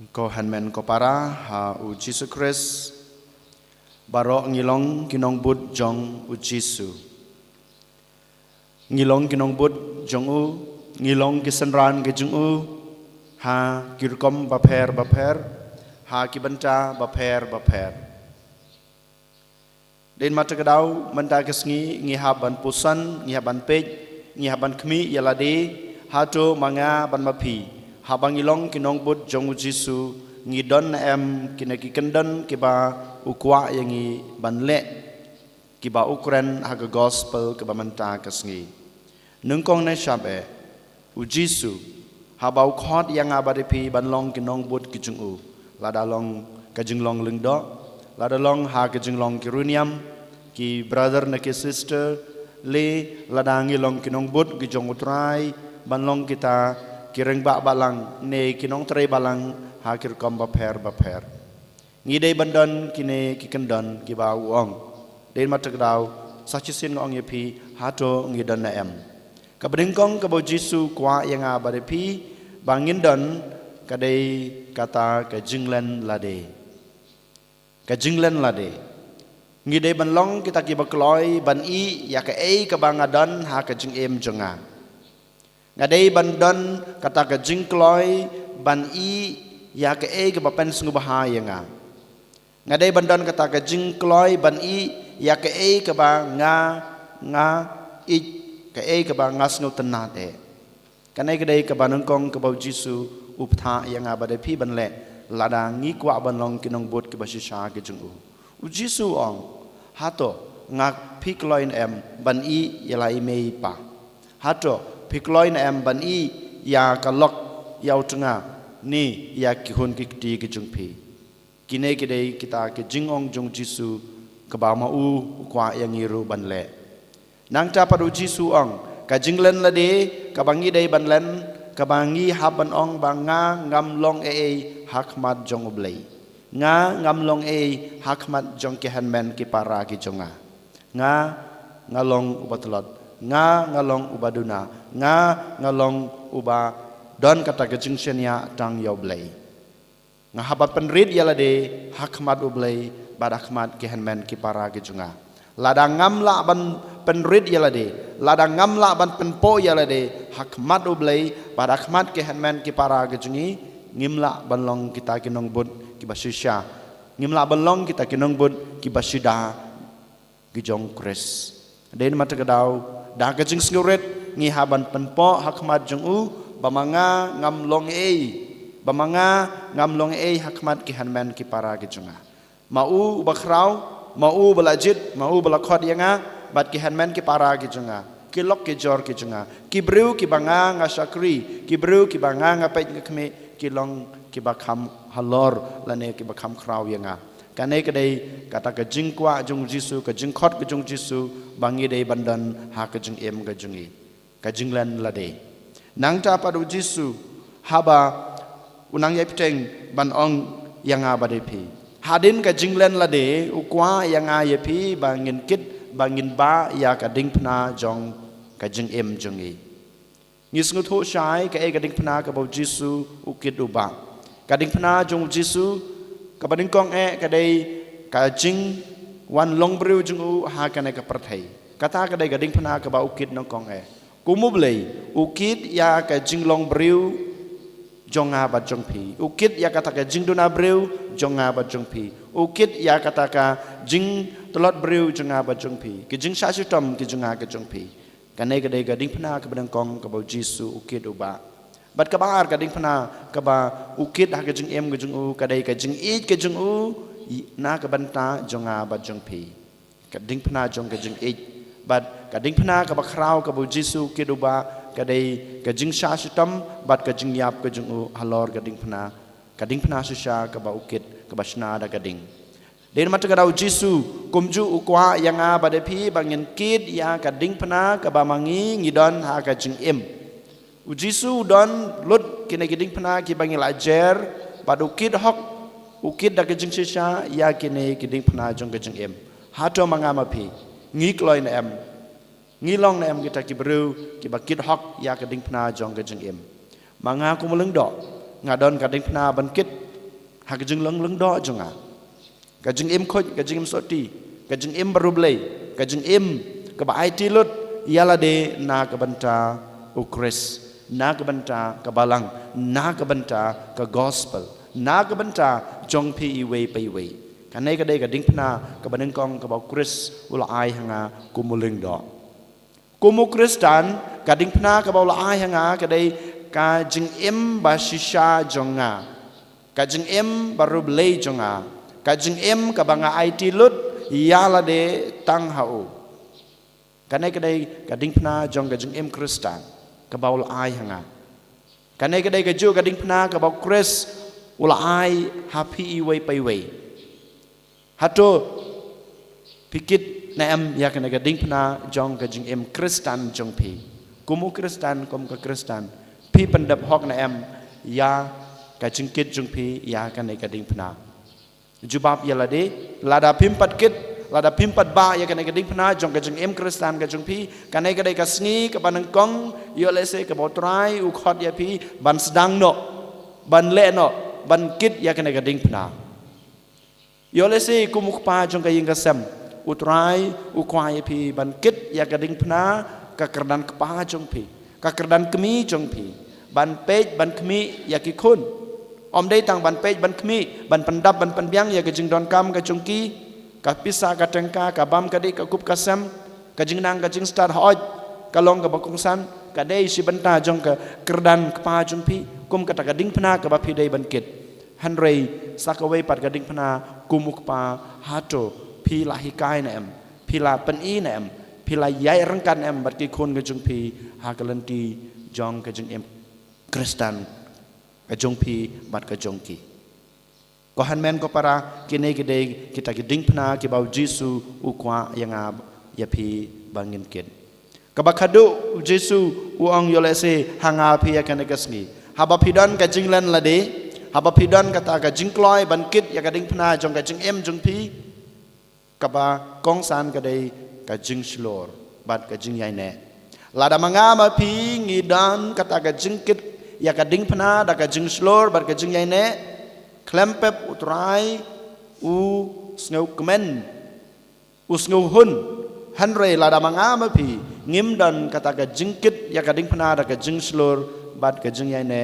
Ko hanmen ko para ha u Jesus Christ barok ngilong kinong bud jong u Jesus ngilong kinong bud jong u ngilong kisenran ke jong u ha kirkom baper ha kibanta baper den mata kedau menta kesngi ngi haban pusan ngi haban pej ngi haban kmi yalade hato manga ban mapi habang ilong kinong bud jong Jisu ngi don em kinaki kendan kiba ukwa yangi banle kiba ukren haga gospel kiba menta kesngi nungkong na shabe u Jisu habau khot yang abadipi banlong kinong bud kijung u ladalong kajinglong lingdo ladalong ha kajinglong kiruniam ki brother na ki sister le ladangi long kinong bud kijong utrai banlong kita kireng ba balang ne kinong tray balang hakir kom baper ngidei bandon kine kikendon kiba uong den matak daw sachisin ngong yepi hato ngidon na em kabringkong kabo Jisu kwa yang abaripi bangin don kadai kata ka jinglen lade ngidei banlong kita kiba kloi ban i ya ka ei ka bangadon ha ka jing em jonga ngadai bandon kata ke jingkloi ban i ya ke e ke bapen sungu bahaya nga ngadai bandon kata ke jingkloi ban i ya ke e ke ba nga i ke e ke ba ngas nu tenate kanai ke dai ke banungkong ke bau Jisu uptha yang abade pi ban le lada ngi kwa banlong kinong bot ke basisha ke jungu u Jisu ong hato ngak pi kloin em ban i yalai mei pa hato pikloin em ban i ya kalok yau tengah ni ya kihun kikti ke jungpi kine kidei kita ke jingong jung Jisu ke bama u kwa yang iru ban le nang ta padu Jisu ong ka jinglen lade ka bangi dei ban len ka bangi haban ong banga ngam long e hakmat jong ublei nga ngam long e hakmat jong ke hanmen ki para ki jonga nga ngalong ubatlot nga ngalong ubaduna nga ngalong uba don kata gejing senia tang yau blai nga habat penrid yalade hakmat ublai badakmat kehenmen ki para gejunga lada ngamla ban penrid yalade lada ngamla ban penpo yalade hakmat ublai badakmat kehenmen ki para gejungi ngimla banlong kita kinong bud ki basisya ngimla banlong kita kinong bud ki basida gijong kres den mata kedau dah kejing senguret ngi haban penpo hakmat jeng u bamanga ngamlong hakmat ki hanmen ki para gejunga mau bakrau mau belajit mau belakhot yanga bat ki hanmen ki para gejunga kilok ki jor ki junga ki breu ki banga ngasakri ki breu ki banga ngapet ngkme ki long ki bakam halor lane ki bakam krau yanga kanai kadai kata ke jingkwa jung Jisu ke jingkhot ke jung Jisu bangi dei bandan ha ke jing em ke jungi ke jinglan lade nang ta padu Jisu haba unang yai piteng ban ong yang abade pi hadin ke jinglan lade ukwa yang ayepi bangin kit bangin ba ya ka ding pna jong ke jing em jungi ngis ngutho shai ke ding pna ke bau Jisu ukit uba ka ding pna jong Jisu kabading kong kadai kajing wan long breu jung u ha kanai ka perthai kata kadai gading phana ka ba ukit nong kong kumublei ukit ya kajing long breu jonga ba jong pi ukit ya kata kajing duna breu jonga ba jong pi ukit ya kata ka jing telot breu jonga ba jong pi kijing sa sitom kijunga ka jong pi kanai kadai gading phana ka badang kong ka ba Jisu ukit uba bat kabar kading phana kaba ukit ha kajing em kajing u kadai kajing i kajing u na ka banta jonga ba jong pi kading phana jong kajing i bat kading phana kaba krau kaba Jisu kiduba kadai kajing sha sitam bat kajing yap kajing u halor kading phana susha kaba ukit kaba shna da kading den mat kadau Jisu kumju ukwa yang a badepi bangin kid ya kading phana kaba mangi ngidon ha kajing em u Jisu don lut kine giding pena ki bangil ajer pad ukid hok ukid da kejing sisa ya kine giding pena jong kejing em hato mangama pi ngik loin em ngilong na em kita ki bru ki bakid hok ya keding pena jong kejing em manga ku meleng do ngadon kading pena ban kit hak jeng leng do jonga ka jeng im khoj ka jeng im soti ka jeng im barublei ka jeng im ka ba ai ti lut yala de na ka banta ukris na ka banta ka balang na ka banta ka gospel na ka banta jong pi i we pai we kan nei ka dei ka ding pna ka baneng kong ka ba kris ula ai hanga kumuleng do kumu kristan ka ding pna ka ba ula ai hanga ka dei ka jeng im ba shisha jonga ka jeng im barublei jonga ka jeng im ka banga ai ti lut yala de tang hau kanai kadai kading pna jong ka jeng im kristan ka baul ai hanga kanai kadai ka ju kading pna ka bau kris ula ai happy i way pai way hato pikit na em ya kanai kading pna jong ka jeng im kristan jong pi kumu kristan kom ka kristan pi pendap hok na em ya ka jeng kit jong pi ya kanai kading pna jubab ya lade lada pimpat kit lada pimpat ba ya kanai kading pna jong ka jeng im kristan ka jong pi kanai kadai ka sngi ka banang kong yo lese ka botrai u khot ya pi ban sedang no ban le no ban kit ya kanai kading pna yo lese ku muk pa jong ka ying ka sem utrai u kwa ya pi ban kit ya kading pna ka kerdan kpa jong pi ka kerdan kemi jong pi ban pej ban kemi ya ki khun om dei tang ban pej ban kemi ban pendap ban penbiang ya ka jeng don kam ka jong ki ka pisa ka tengka ka bam ka di ka kup ka sem ka jing nang ka jing star hoj ka long ka bakong san ka dei si banta jong ka kerdan kpa jong pi kum ka ta ka ding pna ka ba pi dei ban kit han rei sakawei pat ka ding pna kumuk pa hato pi la hikai na em pi la pen i na em pi la yai rangkan em bat ki khun ka jong pi ha ka lanti jong ka jing em kristan ka jong pi bat ka jong ki ko han men ko para kini gede kita giding pna ki bau Jesu ukwa yang ya pi bangin kit kabakadu Jesu uang yolese hanga pi ya kana gasni haba pidan ka jinglan lade haba pidan kata ka jingkloi ban kit ya ka ding pna jong ka jing em jong pi kaba kong san ka dei ka jing slor bat ka jing yai ne lada manga ma pi ngidan kata ka jing kit ya ka ding pna da ka jing slor bat ka jing yai ne klempep utrai u snau kemen u snau hun hanre lada manga ma pi ngim dan kata ka jingkit ya ka ding pna da ka jing slor bat ka jing yai ne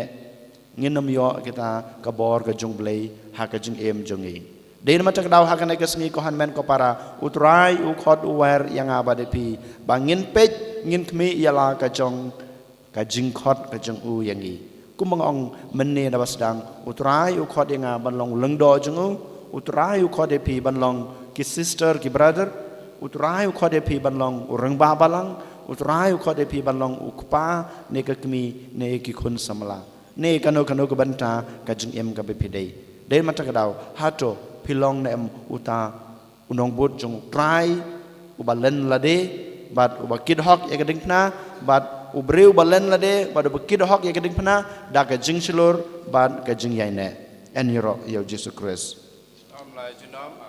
nginam yo kita ka bor ka jung blei ha ka jing em jong i den ma tak daw ha ka ne ka sngi ko han men ko para utrai u khot u wer yang abade pi bangin pej ngin kmi yala ka jong ka jing khot ka jong u yang i kumang ong menne da basdang utrai u khot yang ban long leng do jong u utrai u khot de pi ban long ki sister ki brother utrai u khot de pi ban long urang ba balang utrai u khot de pi ban long ukpa ne ka kmi ne ki khun samla ne kano kano ka banta ka jing em ka be pi dei den ma tak daw hato pilong na em uta unong but jong trai u balen la de bat u bakid hok ya ka ding pna bat u breu balen la de bat u bakid hok ya ka ding pna da ka jing slur bat ka jing yai ne en yoro yo Jesus Christ Om lai chinom